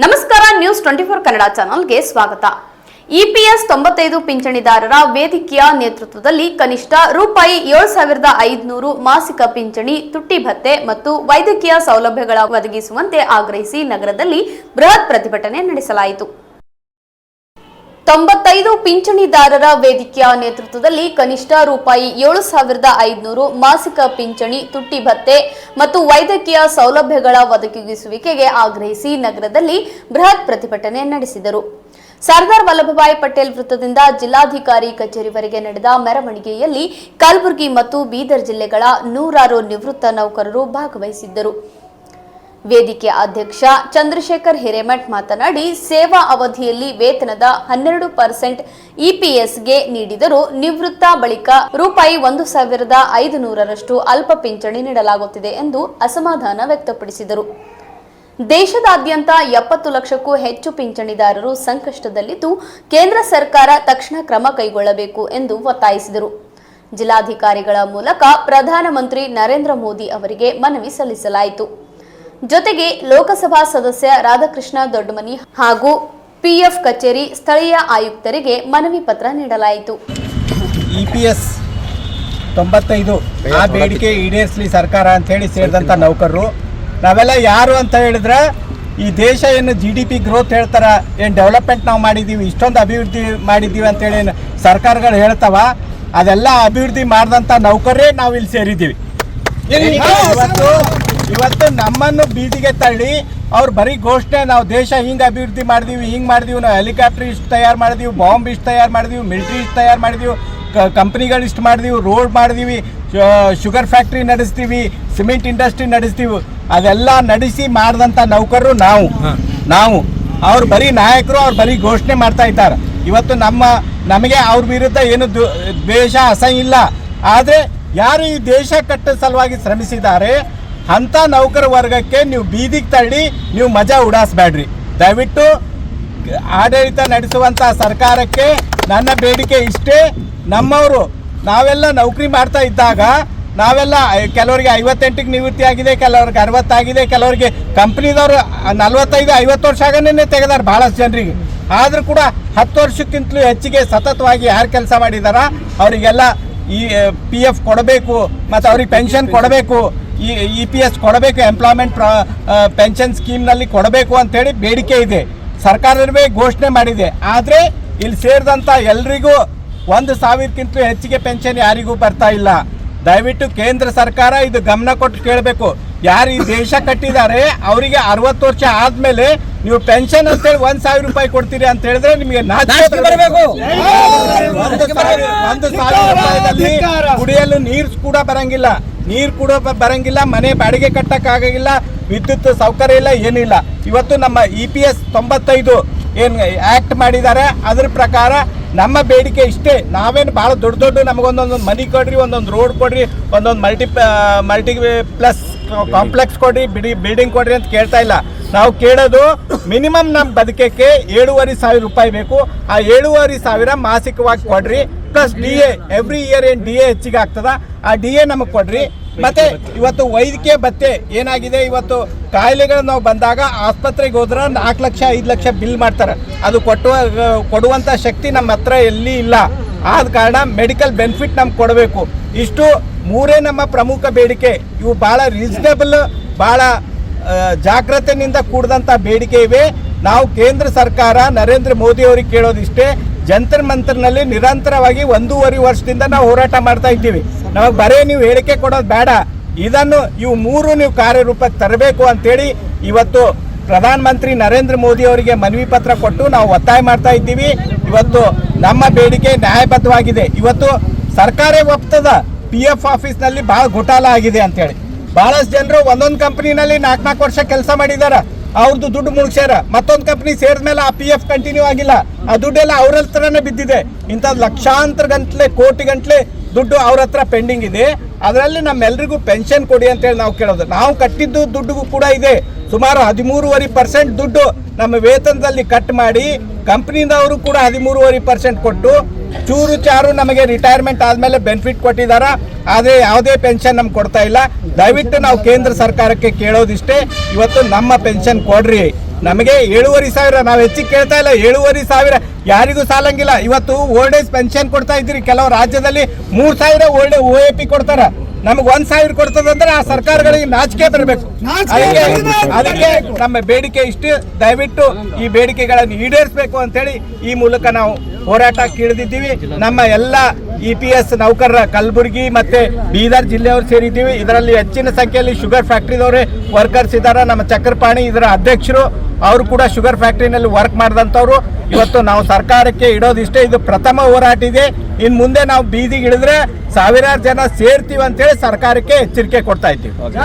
ನಮಸ್ಕಾರ ನ್ಯೂಸ್ 24 ಕನ್ನಡ ಚಾನೆಲ್ಗೆ ಸ್ವಾಗತ. ಇಪಿಎಸ್ 95 ಪಿಂಚಣಿದಾರರ ವೇದಿಕೆಯ ನೇತೃತ್ವದಲ್ಲಿ ಕನಿಷ್ಠ ರೂಪಾಯಿ 7,500 ಮಾಸಿಕ ಪಿಂಚಣಿ, ತುಟ್ಟಿ ಭತ್ಯೆ ಮತ್ತು ವೈದ್ಯಕೀಯ ಸೌಲಭ್ಯಗಳ ಒದಗಿಸುವಂತೆ ಆಗ್ರಹಿಸಿ ನಗರದಲ್ಲಿ ಬೃಹತ್ ಪ್ರತಿಭಟನೆ ನಡೆಸಲಾಯಿತು. 95 ಪಿಂಚಣಿದಾರರ ವೇದಿಕೆಯ ನೇತೃತ್ವದಲ್ಲಿ ಕನಿಷ್ಠ ರೂಪಾಯಿ 7,500 ಮಾಸಿಕ ಪಿಂಚಣಿ, ತುಟ್ಟಿ ಭತ್ಯೆ ಮತ್ತು ವೈದ್ಯಕೀಯ ಸೌಲಭ್ಯಗಳ ಒದಗಿಸುವಿಕೆಗೆ ಆಗ್ರಹಿಸಿ ನಗರದಲ್ಲಿ ಬೃಹತ್ ಪ್ರತಿಭಟನೆ ನಡೆಸಿದರು. ಸರ್ದಾರ್ ವಲ್ಲಭಭಾಯಿ ಪಟೇಲ್ ವೃತ್ತದಿಂದ ಜಿಲ್ಲಾಧಿಕಾರಿ ಕಚೇರಿವರೆಗೆ ನಡೆದ ಮೆರವಣಿಗೆಯಲ್ಲಿ ಕಲಬುರಗಿ ಮತ್ತು ಬೀದರ್ ಜಿಲ್ಲೆಗಳ ನೂರಾರು ನಿವೃತ್ತ ನೌಕರರು ಭಾಗವಹಿಸಿದ್ದರು. ವೇದಿಕೆ ಅಧ್ಯಕ್ಷ ಚಂದ್ರಶೇಖರ್ ಹಿರೇಮಠ್ ಮಾತನಾಡಿ, ಸೇವಾ ಅವಧಿಯಲ್ಲಿ ವೇತನದ 12% ಇಪಿಎಸ್ಗೆ ನೀಡಿದರೂ ನಿವೃತ್ತ ಬಳಿಕ ರೂಪಾಯಿ 1,500ರಷ್ಟು ಅಲ್ಪ ಪಿಂಚಣಿ ನೀಡಲಾಗುತ್ತಿದೆ ಎಂದು ಅಸಮಾಧಾನ ವ್ಯಕ್ತಪಡಿಸಿದರು. ದೇಶದಾದ್ಯಂತ 70 ಲಕ್ಷಕ್ಕೂ ಹೆಚ್ಚು ಪಿಂಚಣಿದಾರರು ಸಂಕಷ್ಟದಲ್ಲಿದ್ದು, ಕೇಂದ್ರ ಸರ್ಕಾರ ತಕ್ಷಣ ಕ್ರಮ ಕೈಗೊಳ್ಳಬೇಕು ಎಂದು ಒತ್ತಾಯಿಸಿದರು. ಜಿಲ್ಲಾಧಿಕಾರಿಗಳ ಮೂಲಕ ಪ್ರಧಾನಮಂತ್ರಿ ನರೇಂದ್ರ ಮೋದಿ ಅವರಿಗೆ ಮನವಿ ಸಲ್ಲಿಸಲಾಯಿತು. ಜೊತೆಗೆ ಲೋಕಸಭಾ ಸದಸ್ಯ ರಾಧಾಕೃಷ್ಣ ದೊಡ್ಡಮನಿ ಹಾಗೂ ಪಿಎಫ್ ಕಚೇರಿ ಸ್ಥಳೀಯ ಆಯುಕ್ತರಿಗೆ ಮನವಿ ಪತ್ರ ನೀಡಲಾಯಿತು. ಇಪಿಎಸ್ 95 ಆ ಬೇಡಿಕೆ ಈಡೇರಿಸಲಿ ಸರ್ಕಾರ ಅಂತ ಹೇಳಿ ಸೇರಿದಂಥ ನೌಕರರು ನಾವೆಲ್ಲ ಯಾರು ಅಂತ ಹೇಳಿದ್ರೆ, ಈ ದೇಶ ಏನು GDP ಗ್ರೋತ್ ಹೇಳ್ತಾರ, ಏನು ಡೆವಲಪ್ಮೆಂಟ್ ನಾವು ಮಾಡಿದ್ದೀವಿ, ಇಷ್ಟೊಂದು ಅಭಿವೃದ್ಧಿ ಮಾಡಿದ್ದೀವಿ ಅಂತೇಳಿ ಏನು ಸರ್ಕಾರಗಳು ಹೇಳ್ತಾವ, ಅದೆಲ್ಲ ಅಭಿವೃದ್ಧಿ ಮಾಡಿದಂಥ ನೌಕರರೇ ನಾವು ಇಲ್ಲಿ ಸೇರಿದ್ದೀವಿ. ಇವತ್ತು ನಮ್ಮನ್ನು ಬೀದಿಗೆ ತಳ್ಳಿ ಅವ್ರು ಬರೀ ಘೋಷಣೆ, ನಾವು ದೇಶ ಹಿಂಗೆ ಅಭಿವೃದ್ಧಿ ಮಾಡಿದೀವಿ, ಹಿಂಗೆ ಮಾಡಿದೀವಿ, ನಾವು ಹೆಲಿಕಾಪ್ಟರ್ ಇಷ್ಟು ತಯಾರು ಮಾಡಿದೀವಿ, ಬಾಂಬ್ ಇಷ್ಟು ತಯಾರು ಮಾಡಿದೀವಿ, ಮಿಲಿಟ್ರಿ ಇಷ್ಟು ತಯಾರು ಮಾಡಿದೀವಿ, ಕಂಪ್ನಿಗಳು ಇಷ್ಟು ಮಾಡಿದೀವಿ, ರೋಡ್ ಮಾಡಿದೀವಿ, ಶುಗರ್ ಫ್ಯಾಕ್ಟ್ರಿ ನಡೆಸ್ತೀವಿ, ಸಿಮೆಂಟ್ ಇಂಡಸ್ಟ್ರಿ ನಡೆಸ್ತೀವಿ, ಅದೆಲ್ಲ ನಡೆಸಿ ಮಾಡಿದಂಥ ನೌಕರರು ನಾವು ಅವ್ರು ಬರೀ ನಾಯಕರು, ಅವ್ರು ಬರೀ ಘೋಷಣೆ ಮಾಡ್ತಾ ಇದ್ದಾರೆ. ಇವತ್ತು ನಮಗೆ ಅವ್ರ ವಿರುದ್ಧ ಏನು ದ್ವೇಷ ಅಸಹ್ಯ ಇಲ್ಲ. ಆದರೆ ಯಾರು ಈ ದೇಶ ಕಟ್ಟೋ ಸಲುವಾಗಿ ಶ್ರಮಿಸಿದ್ದಾರೆ ಅಂಥ ನೌಕರ ವರ್ಗಕ್ಕೆ ನೀವು ಬೀದಿಗೆ ತಳ್ಳಿ ನೀವು ಮಜಾ ಉಡಾಯಿಸ್ಬೇಡ್ರಿ. ದಯವಿಟ್ಟು ಆಡಳಿತ ನಡೆಸುವಂಥ ಸರ್ಕಾರಕ್ಕೆ ನನ್ನ ಬೇಡಿಕೆ ಇಷ್ಟೇ. ನಮ್ಮವರು ನಾವೆಲ್ಲ ನೌಕರಿ ಮಾಡ್ತಾ ಇದ್ದಾಗ ನಾವೆಲ್ಲ ಕೆಲವರಿಗೆ 58ಕ್ಕೆ ನಿವೃತ್ತಿ ಆಗಿದೆ, ಕೆಲವ್ರಿಗೆ 60 ಆಗಿದೆ, ಕೆಲವರಿಗೆ ಕಂಪ್ನಿದವರು 45-50 ವರ್ಷ ಆಗನೇ ತೆಗೆದಾರೆ ಭಾಳಷ್ಟು ಜನರಿಗೆ. ಆದರೂ ಕೂಡ 10 ವರ್ಷಕ್ಕಿಂತಲೂ ಹೆಚ್ಚಿಗೆ ಸತತವಾಗಿ ಯಾರು ಕೆಲಸ ಮಾಡಿದಾರ ಅವರಿಗೆಲ್ಲ ಈ PF ಕೊಡಬೇಕು ಮತ್ತು ಅವ್ರಿಗೆ ಪೆನ್ಷನ್ ಕೊಡಬೇಕು, EPS ಕೊಡಬೇಕು, ಎಂಪ್ಲಾಯ್ಮೆಂಟ್ ಪೆನ್ಷನ್ ಸ್ಕೀಮ್ನಲ್ಲಿ ಕೊಡಬೇಕು ಅಂತೇಳಿ ಬೇಡಿಕೆ ಇದೆ. ಸರ್ಕಾರವೇ ಘೋಷಣೆ ಮಾಡಿದೆ. ಆದರೆ ಇಲ್ಲಿ ಸೇರಿದಂಥ ಎಲ್ರಿಗೂ 1,000ಕ್ಕಿಂತಲೂ ಹೆಚ್ಚಿಗೆ ಪೆನ್ಷನ್ ಯಾರಿಗೂ ಬರ್ತಾ ಇಲ್ಲ. ದಯವಿಟ್ಟು ಕೇಂದ್ರ ಸರ್ಕಾರ ಇದು ಗಮನ ಕೊಟ್ಟು ಕೇಳಬೇಕು. ಯಾರು ಈ ದೇಶ ಕಟ್ಟಿದ್ದಾರೆ ಅವರಿಗೆ 60 ವರ್ಷ ಆದಮೇಲೆ ನೀವು ಪೆನ್ಷನ್ ಅಂತೇಳಿ 1,000 ರೂಪಾಯಿ ಕೊಡ್ತೀರಿ ಅಂತ ಹೇಳಿದ್ರೆ ನಿಮಗೆ ನಾಚಿಕೆ ಬರಬೇಕು. 1,000 ರೂಪಾಯಿದಲ್ಲಿ ಕುಡಿಯಲು ನೀರು ಕೂಡ ಬರಂಗಿಲ್ಲ, ಮನೆ ಬಾಡಿಗೆ ಕಟ್ಟಕ್ಕಾಗಿಲ್ಲ, ವಿದ್ಯುತ್ ಸೌಕರ್ಯ ಇಲ್ಲ, ಏನಿಲ್ಲ. ಇವತ್ತು ನಮ್ಮ EPS 95 ಏನು ಆ್ಯಕ್ಟ್ ಮಾಡಿದ್ದಾರೆ ಅದ್ರ ಪ್ರಕಾರ ನಮ್ಮ ಬೇಡಿಕೆ ಇಷ್ಟೇ. ನಾವೇನು ಭಾಳ ದೊಡ್ಡ ನಮಗೊಂದೊಂದು ಮನಿ ಕೊಡ್ರಿ, ಒಂದೊಂದು ರೋಡ್ ಕೊಡ್ರಿ, ಒಂದೊಂದು ಮಲ್ಟಿಪ್ಲೆಕ್ಸ್ ಕಾಂಪ್ಲೆಕ್ಸ್ ಕೊಡ್ರಿ, ಬಿಲ್ಡಿಂಗ್ ಕೊಡ್ರಿ ಅಂತ ಕೇಳ್ತಾ ಇಲ್ಲ. ನಾವು ಕೇಳೋದು ಮಿನಿಮಮ್ ನಮ್ಮ ಬದುಕಕ್ಕೆ 7,500 ರೂಪಾಯಿ ಬೇಕು. ಆ 7,500 ಮಾಸಿಕವಾಗಿ ಕೊಡ್ರಿ. ಪ್ಲಸ್ DA ಎವ್ರಿ ಇಯರ್ ಏನು DA ಹೆಚ್ಚಿಗೆ ಆಗ್ತದ, ಆ DA ನಮಗೆ ಕೊಡ್ರಿ. ಮತ್ತೆ ಇವತ್ತು ವೈದ್ಯಕೀಯ ಭತ್ಯೆ ಏನಾಗಿದೆ, ಇವತ್ತು ಕಾಯಿಲೆಗಳು ನಾವು ಬಂದಾಗ ಆಸ್ಪತ್ರೆಗೆ ಹೋದ್ರೆ 4 ಲಕ್ಷ 5 ಲಕ್ಷ ಬಿಲ್ ಮಾಡ್ತಾರೆ. ಅದು ಕೊಡುವಂಥ ಶಕ್ತಿ ನಮ್ಮ ಹತ್ರ ಎಲ್ಲಿ ಇಲ್ಲ. ಆದ ಕಾರಣ ಮೆಡಿಕಲ್ ಬೆನಿಫಿಟ್ ನಮ್ಗೆ ಕೊಡಬೇಕು. ಇಷ್ಟು ಮೂರೇ ನಮ್ಮ ಪ್ರಮುಖ ಬೇಡಿಕೆ. ಇವು ಭಾಳ ರೀಸನೇಬಲ್, ಭಾಳ ಜಾಗ್ರತೆಯಿಂದ ಕೂಡಿದಂಥ ಬೇಡಿಕೆ ಇವೆ. ನಾವು ಕೇಂದ್ರ ಸರ್ಕಾರ ನರೇಂದ್ರ ಮೋದಿ ಅವರಿಗೆ ಕೇಳೋದಿಷ್ಟೇ, ಜಂತರ್ ಮಂತರ್ನಲ್ಲಿ ನಿರಂತರವಾಗಿ 1.5 ವರ್ಷದಿಂದ ನಾವು ಹೋರಾಟ ಮಾಡ್ತಾ ಇದ್ದೀವಿ. ನಮಗೆ ಬರೇ ನೀವು ಹೇಳಿಕೆ ಕೊಡೋದು ಬೇಡ, ಇವು ಮೂರು ನೀವು ಕಾರ್ಯರೂಪಕ್ಕೆ ತರಬೇಕು ಅಂತೇಳಿ ಇವತ್ತು ಪ್ರಧಾನಮಂತ್ರಿ ನರೇಂದ್ರ ಮೋದಿ ಅವರಿಗೆ ಮನವಿ ಪತ್ರ ಕೊಟ್ಟು ನಾವು ಒತ್ತಾಯ ಮಾಡ್ತಾ ಇದ್ದೀವಿ. ಇವತ್ತು ನಮ್ಮ ಬೇಡಿಕೆ ನ್ಯಾಯಬದ್ಧವಾಗಿದೆ. ಇವತ್ತು ಸರ್ಕಾರ ಒಪ್ತದ PF ಆಫೀಸ್ನಲ್ಲಿ ಭಾಳ ಘೋಟಾಲ ಆಗಿದೆ ಅಂತೇಳಿ. ಭಾಳಷ್ಟು ಜನರು ಒಂದೊಂದು ಕಂಪ್ನಿನಲ್ಲಿ 4 ವರ್ಷ ಕೆಲಸ ಮಾಡಿದ್ದಾರೆ, ಅವ್ರದ್ದು ದುಡ್ಡು ಮುಳುಗ್ಸ್ಯಾರ. ಮತ್ತೊಂದು ಕಂಪ್ನಿ ಸೇರಿದ ಮೇಲೆ ಆ PF ಕಂಟಿನ್ಯೂ ಆಗಿಲ್ಲ, ಆ ದುಡ್ಡೆಲ್ಲ ಅವ್ರ ಹತ್ರನೇ ಬಿದ್ದಿದೆ. ಇಂಥದ್ದು ಲಕ್ಷಾಂತರ ಗಂಟ್ಲೆ, ಕೋಟಿ ಗಂಟ್ಲೆ ದುಡ್ಡು ಅವ್ರ ಹತ್ರ ಪೆಂಡಿಂಗ್ ಇದೆ. ಅದರಲ್ಲಿ ನಮ್ಮೆಲ್ರಿಗೂ ಪೆನ್ಷನ್ ಕೊಡಿ ಅಂತೇಳಿ ನಾವು ಕೇಳೋದು. ನಾವು ಕಟ್ಟಿದ್ದು ದುಡ್ಡಿಗೂ ಕೂಡ ಇದೆ. ಸುಮಾರು 13.5% ದುಡ್ಡು ನಮ್ಮ ವೇತನದಲ್ಲಿ ಕಟ್ ಮಾಡಿ ಕಂಪ್ನಿದವರು ಕೂಡ 13.5% ಕೊಟ್ಟು ಚೂರು ಚಾರು ನಮಗೆ ರಿಟೈರ್ಮೆಂಟ್ ಆದಮೇಲೆ ಬೆನಿಫಿಟ್ ಕೊಟ್ಟಿದ್ದಾರೆ. ಆದರೆ ಯಾವುದೇ ಪೆನ್ಷನ್ ನಮ್ಗೆ ಕೊಡ್ತಾ ಇಲ್ಲ. ದಯವಿಟ್ಟು ನಾವು ಕೇಂದ್ರ ಸರ್ಕಾರಕ್ಕೆ ಕೇಳೋದಿಷ್ಟೇ, ಇವತ್ತು ನಮ್ಮ ಪೆನ್ಷನ್ ಕೊಡ್ರಿ. ನಮಗೆ 7,500 ನಾವು ಹೆಚ್ಚಿಗೆ ಕೇಳ್ತಾ ಇಲ್ಲ. 7,500 ಯಾರಿಗೂ ಸಾಲಂಗಿಲ್ಲ. ಇವತ್ತು ಓಲ್ಡ್ ಏಜ್ ಪೆನ್ಷನ್ ಕೊಡ್ತಾ ಇದ್ರಿ, ಕೆಲವು ರಾಜ್ಯದಲ್ಲಿ 3,000 ಓಲ್ಡ್ OAP ಕೊಡ್ತಾರ, ನಮಗೆ 1,000 ಕೊಡ್ತದಂದ್ರೆ ಆ ಸರ್ಕಾರಗಳಿಗೆ ನಾಚಿಕೆ ಬರಬೇಕು. ಅದಕ್ಕೆ ನಮ್ಮ ಬೇಡಿಕೆ ಇಷ್ಟು, ದಯವಿಟ್ಟು ಈ ಬೇಡಿಕೆಗಳನ್ನು ಈಡೇರಿಸಬೇಕು ಅಂತೇಳಿ ಈ ಮೂಲಕ ನಾವು ಹೋರಾಟ ಕೀಳಿದಿದ್ದೀವಿ. ನಮ್ಮ ಎಲ್ಲ EPS ನೌಕರರ ಕಲಬುರಗಿ ಮತ್ತೆ ಬೀದರ್ ಜಿಲ್ಲೆಯವರು ಸೇರಿದ್ದೀವಿ. ಇದರಲ್ಲಿ ಹೆಚ್ಚಿನ ಸಂಖ್ಯೆಯಲ್ಲಿ ಶುಗರ್ ಫ್ಯಾಕ್ಟ್ರಿದವರೇ ವರ್ಕರ್ಸ್ ಇದ್ದಾರೆ. ನಮ್ಮ ಚಕ್ರಪಾಣಿ ಇದರ ಅಧ್ಯಕ್ಷರು, ಅವರು ಕೂಡ ಶುಗರ್ ಫ್ಯಾಕ್ಟ್ರಿನಲ್ಲಿ ವರ್ಕ್ ಮಾಡಿದಂಥವ್ರು. ಇವತ್ತು ನಾವು ಸರ್ಕಾರಕ್ಕೆ ಇಡೋದಿಷ್ಟೇ, ಇದು ಪ್ರಥಮ ಹೋರಾಟ ಇದೆ. ಇನ್ನು ಮುಂದೆ ನಾವು ಬೀದಿಗೆ ಇಳಿದ್ರೆ ಸಾವಿರಾರು ಜನ ಸೇರ್ತೀವಿ ಅಂತೇಳಿ ಸರ್ಕಾರಕ್ಕೆ ಎಚ್ಚರಿಕೆ ಕೊಡ್ತಾ ಇದ್ದೀವಿ.